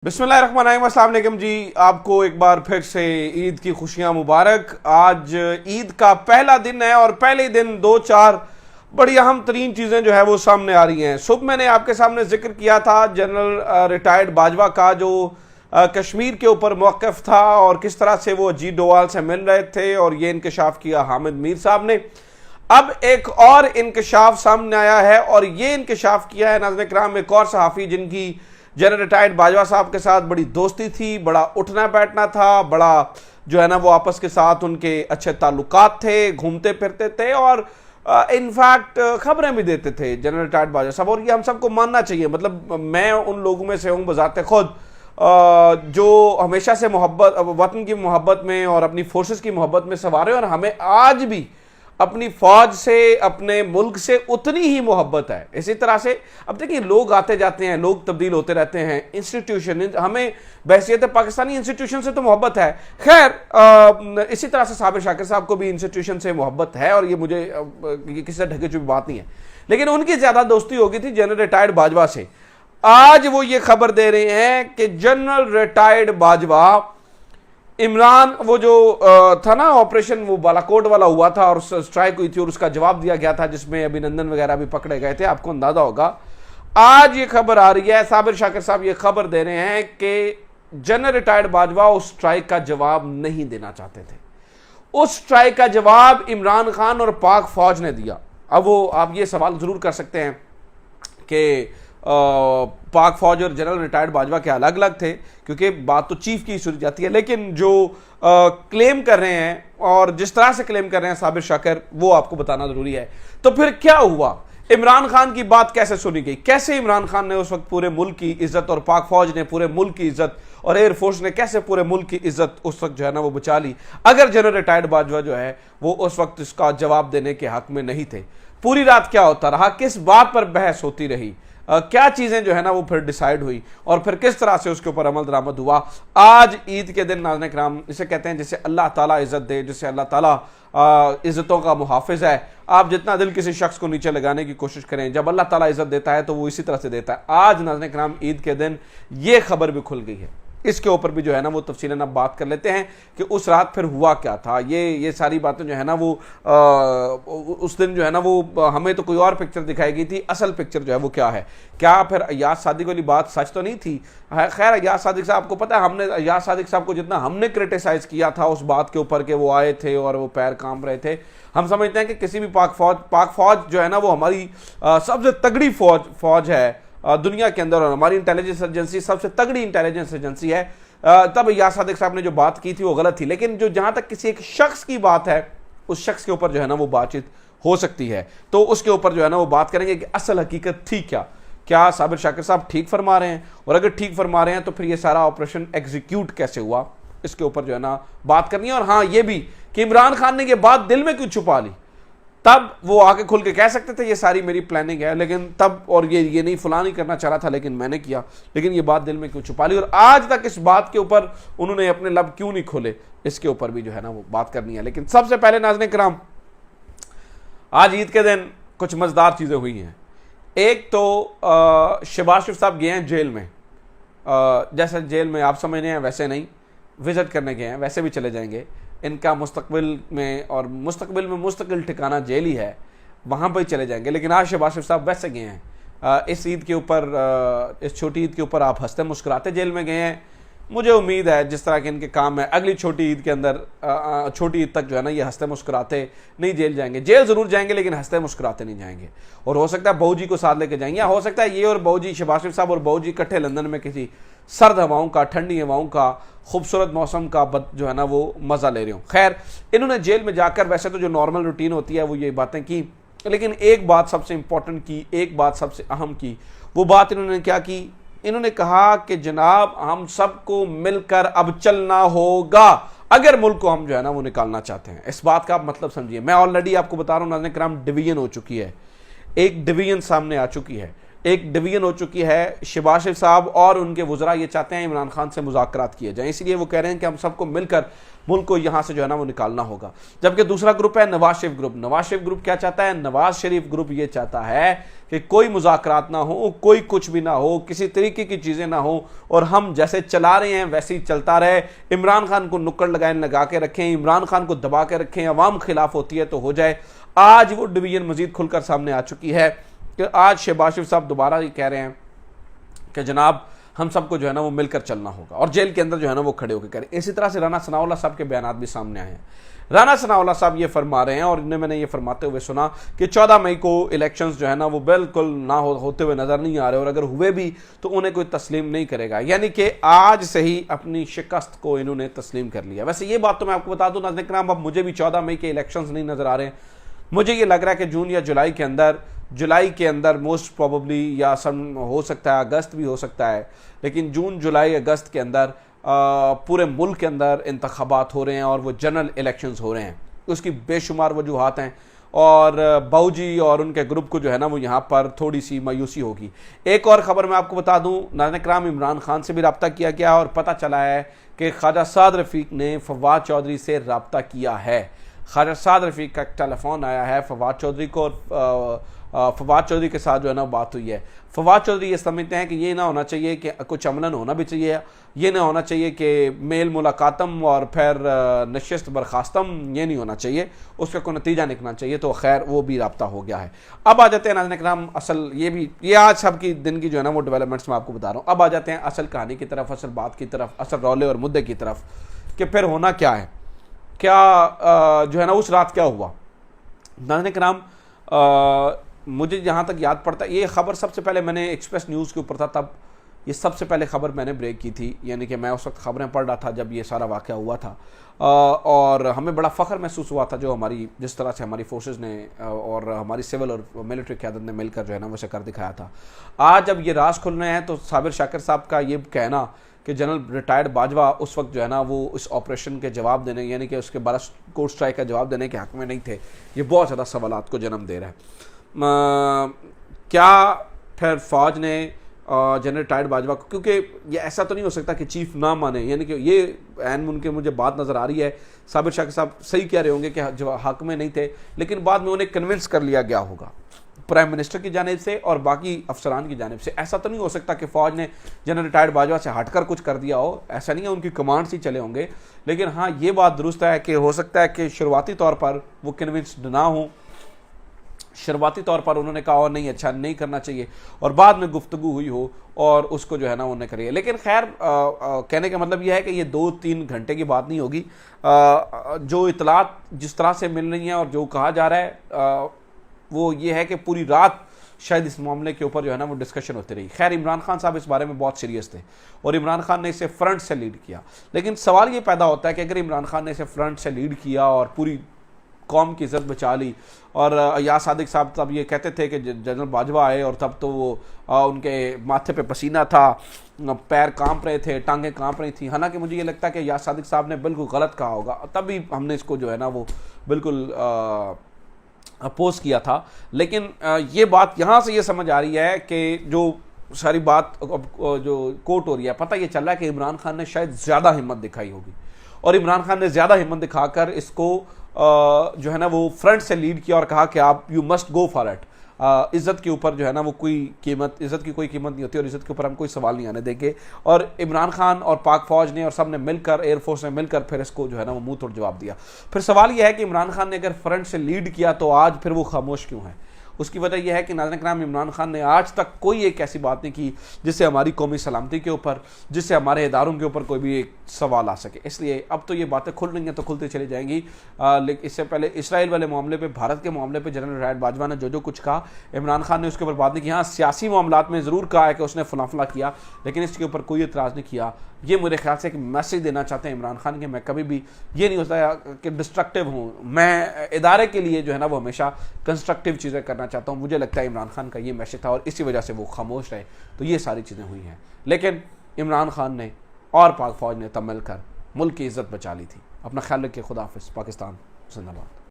बिस्मिल्लाहिर्रहमानिर्रहीम, अस्सलाम वालेकुम जी। आपको एक बार फिर से ईद की खुशियां मुबारक। आज ईद का पहला दिन है और पहले दिन दो चार बड़ी अहम तरीन चीज़ें जो है वो सामने आ रही हैं। सुबह मैंने आपके सामने जिक्र किया था जनरल रिटायर्ड बाजवा का जो कश्मीर के ऊपर मौक़िफ़ था और किस तरह से वो अजीत डोवाल से मिल रहे थे, और ये इंकशाफ किया हामिद मीर साहब ने। अब एक और इंकशाफ सामने आया है और ये इंकशाफ किया है नाज़रीन किराम एक और सहाफ़ी जिनकी जनरल रिटायर्ड बाजवा साहब के साथ बड़ी दोस्ती थी, बड़ा उठना बैठना था, बड़ा जो है ना वो आपस के साथ उनके अच्छे ताल्लुकात थे, घूमते फिरते थे और इनफैक्ट खबरें भी देते थे जनरल रिटायर्ड बाजवा साहब। और ये हम सबको मानना चाहिए। मतलब मैं उन लोगों में से हूँ बज़ाते खुद जो हमेशा से मोहब्बत, वतन की मोहब्बत में और अपनी फोर्सेस की मोहब्बत में सवार है, और हमें आज भी अपनी फौज से, अपने मुल्क से उतनी ही मोहब्बत है। इसी तरह से अब देखिए लोग आते जाते हैं, लोग तब्दील होते रहते हैं, इंस्टीट्यूशन, हमें बहसियत पाकिस्तानी इंस्टीट्यूशन से तो मोहब्बत है। खैर इसी तरह से साबिर शाकिर साहब को भी इंस्टीट्यूशन से मोहब्बत है और ये मुझे किसी से ढके चुपी बात नहीं है, लेकिन उनकी ज्यादा दोस्ती होगी थी जनरल रिटायर्ड बाजवा से। आज वो ये खबर दे रहे हैं कि जनरल रिटायर्ड बाजवा इमरान, वो जो था ना ऑपरेशन वो बालाकोट वाला हुआ था और स्ट्राइक हुई थी और उसका जवाब दिया गया था जिसमें अभिनंदन वगैरह भी पकड़े गए थे, आपको अंदाजा होगा। आज ये खबर आ रही है, साबिर शाकिर साहब ये खबर दे रहे हैं कि जनरल रिटायर्ड बाजवा उस स्ट्राइक का जवाब नहीं देना चाहते थे। उस स्ट्राइक का जवाब इमरान खान और पाक फौज ने दिया। अब वो आप ये सवाल जरूर कर सकते हैं कि पाक फौज और जनरल रिटायर्ड बाजवा के अलग अलग थे, क्योंकि बात तो चीफ की सुनी जाती है, लेकिन जो क्लेम कर रहे हैं और जिस तरह से क्लेम कर रहे हैं साबिर शाकिर, वो आपको बताना जरूरी है। तो फिर क्या हुआ, इमरान खान की बात कैसे सुनी गई, कैसे इमरान खान ने उस वक्त पूरे मुल्क की इज्जत और पाक फौज ने पूरे मुल्क की इज्जत और एयरफोर्स ने कैसे पूरे मुल्क की इज्जत उस वक्त जो है ना वो बचा ली, अगर जनरल रिटायर्ड बाजवा जो है वो उस वक्त इसका जवाब देने के हक में नहीं थे। पूरी रात क्या होता रहा, किस बात पर बहस होती रही, क्या चीजें जो है ना वो फिर डिसाइड हुई और फिर किस तरह से उसके ऊपर अमल दरामद हुआ। आज ईद के दिन नाज़रीन किराम, इसे कहते हैं जिसे अल्लाह ताला इज्जत दे, जिसे अल्लाह ताला इज्जतों का मुहाफिज है। आप जितना दिल किसी शख्स को नीचे लगाने की कोशिश करें, जब अल्लाह ताला इज्जत देता है तो वो इसी तरह से देता है। आज नाज़रीन किराम ईद के दिन ये खबर भी खुल गई है, इसके ऊपर भी जो है ना वो तफसीलन अब बात कर लेते हैं कि उस रात फिर हुआ क्या था। ये सारी बातें जो है ना वो उस दिन जो है ना वो हमें तो कोई और पिक्चर दिखाई गई थी, असल पिक्चर जो है वो क्या है। क्या फिर अय्याज सादिक वाली बात सच तो नहीं थी? खैर अय्याज सादिक साहब को पता है, हमने अय्याज सादिक साहब को जितना हमने क्रिटिसाइज किया था उस बात के ऊपर कि वो आए थे और वो पैर कांप रहे थे, हम समझते हैं कि किसी भी पाक फौज जो है ना वो हमारी सबसे तगड़ी फौज है दुनिया के अंदर, और हमारी इंटेलिजेंस एजेंसी सबसे तगड़ी इंटेलिजेंस एजेंसी है। तब अय्याज सादिक साहब ने जो बात की थी वो गलत थी, लेकिन जो जहां तक किसी एक शख्स की बात है, उस शख्स के ऊपर जो है ना वो बातचीत हो सकती है, तो उसके ऊपर जो है ना वो बात करेंगे कि असल हकीकत थी क्या साबिर शाकिर साहब ठीक फरमा रहे हैं, और अगर ठीक फरमा रहे हैं तो फिर ये सारा ऑपरेशन एग्जीक्यूट कैसे हुआ, इसके ऊपर जो है ना बात करनी है। और हाँ ये भी कि इमरान खान ने ये बात दिल में क्यों छुपा ली, तब वो आके खुल के कह सकते थे ये सारी मेरी प्लानिंग है, लेकिन तब और ये नहीं फुला नहीं करना चाह रहा था लेकिन मैंने किया, लेकिन ये बात दिल में क्यों छुपा ली, और आज तक इस बात के ऊपर उन्होंने अपने लब क्यों नहीं खोले, इसके ऊपर भी जो है ना वो बात करनी है। लेकिन सबसे पहले नाज़रीन किराम, आज ईद के दिन कुछ मजेदार चीजें हुई हैं। एक तो शहबाज शरीफ साहब गए हैं जेल में, जैसे जेल में आप समझ रहे हैं वैसे नहीं, विजिट करने गए हैं, वैसे भी चले जाएंगे। इनका मुस्तकबिल में और मुस्तकबिल में मुस्तकिल ठिकाना जेल ही है, वहाँ पर ही चले जाएंगे। लेकिन आज शहबाज शरीफ साहब वैसे गए हैं, इस ईद के ऊपर, इस छोटी ईद के ऊपर आप हंसते मुस्कुराते जेल में गए हैं। मुझे उम्मीद है जिस तरह के इनके काम है, अगली छोटी ईद के अंदर, छोटी ईद तक जो है ना ये हंसते मुस्कुराते नहीं जेल जाएंगे। जेल जरूर जाएंगे लेकिन हंसते मुस्कुराते नहीं जाएंगे, और हो सकता है बहू जी को साथ लेके जाएंगे, या हो सकता है ये और बहू जी, शहबाज शरीफ साहब और बहू जी इकट्ठे लंदन में किसी सर्द हवाओं का, ठंडी हवाओं का, खूबसूरत मौसम का जो है ना वो मजा ले रहे हो। खैर इन्होंने जेल में जाकर वैसे तो जो नॉर्मल रूटीन होती है वो ये बातें की, लेकिन एक बात सबसे इंपॉर्टेंट की, एक बात सबसे अहम की। वो बात इन्होंने क्या की, इन्होंने कहा कि जनाब हम सबको मिलकर अब चलना होगा अगर मुल्क को हम जो है ना वो निकालना चाहते हैं। इस बात का आप मतलब समझिए। मैं ऑलरेडी आपको बता रहा हूँ नाज़रीन किराम, डिवीजन हो चुकी है, एक डिवीजन सामने आ चुकी है। एक डिवीजन हो चुकी है। शहबाज शरीफ साहब और उनके वज़रा ये चाहते हैं इमरान खान से मुज़ाकरात किए जाएं, इसलिए वो कह रहे हैं कि हम सबको मिलकर मुल्क को यहाँ से जो है ना वो निकालना होगा। जबकि दूसरा ग्रुप है नवाज शरीफ ग्रुप। नवाज शरीफ ग्रुप क्या चाहता है? नवाज शरीफ ग्रुप ये चाहता है कि कोई मुज़ाकरात ना हो, कोई कुछ भी ना हो, किसी तरीके की चीज़ें ना हो, और हम जैसे चला रहे हैं वैसे ही चलता रहे। इमरान खान को नुक्कड़ लगा के रखें, इमरान खान को दबा के रखें, अवाम खिलाफ होती है तो हो जाए। आज वो डिवीजन मजीद खुलकर सामने आ चुकी है कि आज शहबाज शरीफ साहब दोबारा ये कह रहे हैं कि जनाब हम सबको जो है ना वो मिलकर चलना होगा, और जेल के अंदर जो है ना वो खड़े होकर कह रहे हैं। इसी तरह से राना सनाउल्लाह साहब के बयान भी सामने आए हैं। राना सनाउल्लाह साहब ये फरमा रहे हैं, और इन्हें मैंने ये फरमाते हुए सुना कि 14 मई को इलेक्शंस जो है ना वो बिल्कुल ना होते हुए नजर नहीं आ रहे, और अगर हुए भी तो उन्हें कोई तस्लीम नहीं करेगा। यानी कि आज से ही अपनी शिकस्त को इन्होंने तस्लीम कर लिया। वैसे ये बात तो मैं आपको बता दूं नाज़रीन किराम, अब मुझे भी 14 मई के इलेक्शंस नहीं नजर आ रहे हैं। मुझे ये लग रहा है कि जून या जुलाई के अंदर मोस्ट प्रोबेबली, या सम हो सकता है अगस्त भी हो सकता है, लेकिन जून जुलाई अगस्त के अंदर पूरे मुल्क के अंदर इंतखाबात हो रहे हैं और वो जनरल इलेक्शंस हो रहे हैं। उसकी बेशुमार वजूहात हैं, और बाऊजी और उनके ग्रुप को जो है ना वो यहाँ पर थोड़ी सी मायूसी होगी। एक और ख़बर मैं आपको बता दूँ नाज़रीन किराम, इमरान खान से भी रब्ता किया गया और पता चला है कि ख्वाजा साद रफ़ीक ने फवाद चौधरी से रब्ता किया है। ख्वाजा साद रफ़ीक का एक टेलीफोन आया है फवाद चौधरी को, फवाद चौधरी के साथ जो है ना बात हुई है। फवाद चौधरी ये समझते हैं कि ये ना होना चाहिए कि कुछ अमलन होना भी चाहिए, ये ना होना चाहिए कि मेल मुलाकातम और फिर नशिस्त बर्खास्तम, ये नहीं होना चाहिए, उसका कोई नतीजा निकलना चाहिए। तो खैर वो भी रब्ता हो गया है। अब आ जाते हैं नाज़रीन किराम, असल ये आज सब की दिन की जो है ना वो डेवलपमेंट्स मैं आपको बता रहा हूँ। अब आ जाते हैं असल कहानी की तरफ, असल बात की तरफ, असल रौले और मुद्दे की तरफ कि फिर होना क्या है, क्या जो है ना उस रात क्या हुआ। नाज़रीन किराम, मुझे जहाँ तक याद पड़ता है ये ख़बर सबसे पहले मैंने एक्सप्रेस न्यूज़ के ऊपर था, तब ये सबसे पहले ख़बर मैंने ब्रेक की थी। यानी कि मैं उस वक्त ख़बरें पढ़ रहा था जब ये सारा वाक़या हुआ था, और हमें बड़ा फ़ख्र महसूस हुआ था जो जिस तरह से हमारी फोर्सेस ने और हमारी सिविल और मिलिट्री क़यादत ने मिलकर जो है ना वैसे कर दिखाया था। आज जब ये राज खुल रहे हैं तो साबिर शाकिर साहब का ये कहना कि जनरल रिटायर्ड बाजवा उस वक्त जो है ना वो इस ऑपरेशन के जवाब देने, यानी कि उसके 12 कोर्ट स्ट्राइक का जवाब देने के हक़ में नहीं थे, ये बहुत ज़्यादा सवालात को जन्म दे रहा है। क्या फिर फ़ौज ने जनरल रिटायर्ड बाजवा को, क्योंकि ये ऐसा तो नहीं हो सकता कि चीफ ना माने, यानी कि ये ऐन मुनके मुझे बात नज़र आ रही है। साबिर शाकिर साहब सही कह रहे होंगे कि जो हक़ में नहीं थे, लेकिन बाद में उन्हें कन्विंस कर लिया गया होगा प्राइम मिनिस्टर की जानिब से और बाकी अफसरान की जानिब से। ऐसा तो नहीं हो सकता कि फ़ौज ने जनरल रिटायर्ड बाजवा से हटकर कुछ कर दिया हो, ऐसा नहीं है, उनकी कमांड से चले होंगे। लेकिन हाँ ये बात दुरुस्त है कि हो सकता है कि शुरुआती तौर पर वो कन्विंस्ड ना हो, शुरुआती तौर पर उन्होंने कहा और नहीं अच्छा नहीं करना चाहिए, और बाद में गुफ्तगू हुई हो और उसको जो है ना उन्होंने करी है। लेकिन खैर कहने का मतलब यह है कि ये 2-3 घंटे की बात नहीं होगी। जो इतलात जिस तरह से मिल रही हैं और जो कहा जा रहा है वो ये है कि पूरी रात शायद इस मामले के ऊपर जो है ना वो डिस्कशन होती रही। खैर इमरान खान साहब इस बारे में बहुत सीरियस थे और इमरान खान ने इसे फ्रंट से लीड किया। लेकिन सवाल ये पैदा होता है कि अगर इमरान खान ने इसे फ्रंट से लीड किया और पूरी कौम की इज्जत बचा ली, और या सादिक साहब तब ये कहते थे कि जनरल बाजवा आए और तब तो वो उनके माथे पे पसीना था, पैर कांप रहे थे, टांगें कांप रही थी। हालांकि मुझे ये लगता है कि या सादिक साहब ने बिल्कुल गलत कहा होगा, तभी हमने इसको जो है ना वो बिल्कुल अपोज किया था। लेकिन ये बात यहाँ से ये समझ आ रही है कि जो सारी बात जो कोर्ट हो रही है, पता ये चल रहा है कि इमरान खान ने शायद ज़्यादा हिम्मत दिखाई होगी, और इमरान खान ने ज़्यादा हिम्मत दिखाकर इसको जो है ना वो फ्रंट से लीड किया और कहा कि आप you must go for it. इज़्ज़त के ऊपर जो है ना वो कोई कीमत, इज़्ज़त की कोई कीमत नहीं होती, और इज़्ज़त के ऊपर हम कोई सवाल नहीं आने देंगे। और इमरान खान और पाक फ़ौज ने और सब ने मिलकर, एयरफोर्स ने मिलकर फिर इसको जो है ना वो मुंह तोड़ जवाब दिया। फिर सवाल यह है कि इमरान खान ने अगर फ्रंट से लीड किया तो आज फिर वो खामोश क्यों है? उसकी वजह यह है कि नाज़रीन किराम इमरान खान ने आज तक कोई एक ऐसी बात नहीं की जिससे हमारी कौमी सलामती के ऊपर, जिससे हमारे इदारों के ऊपर कोई भी एक सवाल आ सके। इसलिए अब तो ये बातें खुल रही हैं तो खुलती चली जाएंगी। लेकिन इससे पहले इसराइल वाले मामले पे, भारत के मामले पे जनरल रिटायर्ड बाजवा ने जो कुछ कहा, इमरान खान ने उसके ऊपर बात नहीं की। हाँ सियासी मामलात में ज़रूर कहा है कि उसने फला किया, लेकिन इसके ऊपर कोई एतराज़ नहीं किया। ये मेरे ख्याल से एक मैसेज देना चाहते हैं इमरान खान के, मैं कभी भी ये नहीं होता कि डिस्ट्रक्टिव हूँ, मैं इदारे के लिए जो है ना वो हमेशा कंस्ट्रक्टिव चीज़ें करना चाहता हूँ। मुझे लगता है इमरान खान का ये मैसेज था और इसी वजह से वो खामोश रहे, तो ये सारी चीज़ें हुई हैं। लेकिन इमरान खान ने और पाक फ़ौज ने तब मिलकर मुल्क की इज़्ज़त बचा ली थी। अपना ख्याल रखिए, खुदा हाफ़िज़। पाकिस्तान जिंदाबाद।